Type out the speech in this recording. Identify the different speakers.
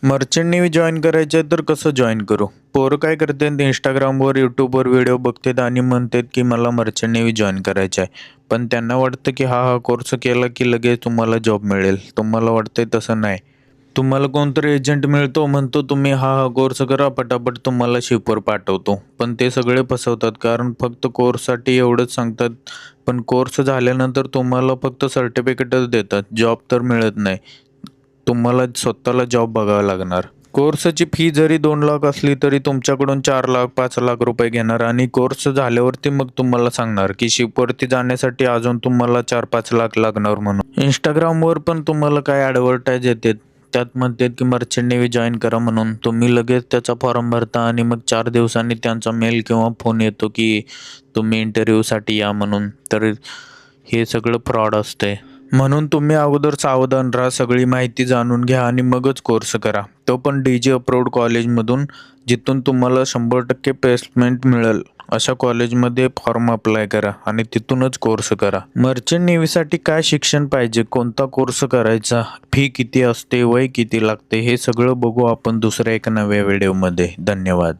Speaker 1: Merchant navy join करायचं आहे तर कसं जॉईन करू? पोरं काय करतात Instagramवर, YouTubeवर व्हिडिओ बघतात आणि म्हणतात की मला मर्चंट नेव्ही जॉईन करायचं आहे. पण त्यांना वाटतं की हा कोर्स केला की लगेच तुम्हाला जॉब मिळेल. तुम्हाला वाटतंय तसं नाही. तुम्हाला कोणतरी एजंट मिळतो, म्हणतो तुम्ही हा कोर्स करा, पटापट तुम्हाला शिपवर पाठवतो. पण ते सगळे फसवतात कारण फक्त कोर्ससाठी एवढंच सांगतात. पण कोर्स झाल्यानंतर तुम्हाला फक्त सर्टिफिकेटच देतात. जॉब तर मिळत नाही. तुम्हाला स्वतःला जॉब बघावा लागणार. कोर्सची फी जरी 2 लाख असली तरी तुमच्याकडून 4 लाख 5 लाख रुपये घेणार आणि कोर्स झाल्यावरती मग तुम्हाला सांगणार की शिपवरती जाण्यासाठी अजून तुम्हाला 4-5 लाख लागणार म्हणून. इंस्टाग्रामवर पण तुम्हाला काय ॲडव्हर्टाईज येतात. त्यात म्हणतात की मर्चंट नेव्ही जॉईन करा म्हणून. तुम्ही लगेच त्याचा फॉर्म भरता आणि मग 4 दिवसांनी त्यांचा मेल किंवा फोन येतो की तुम्ही इंटरव्ह्यूसाठी या म्हणून. तर हे सगळं फ्रॉड असते. म्हणून तुम्ही अगोदर सावधान राहा, सगळी माहिती जाणून घ्या आणि मगच कोर्स करा. तो पण DG अप्रूव्ड कॉलेजमधून, जिथून तुम्हाला 100% प्लेसमेंट मिळेल अशा कॉलेजमध्ये फॉर्म अप्लाय करा आणि तिथूनच कोर्स करा. मर्चंट नेव्हीसाठी काय शिक्षण पाहिजे, कोणता कोर्स करायचा, फी किती असते, वय किती लागते, हे सगळं बघू आपण दुसऱ्या एका नव्या व्हिडिओमध्ये. धन्यवाद.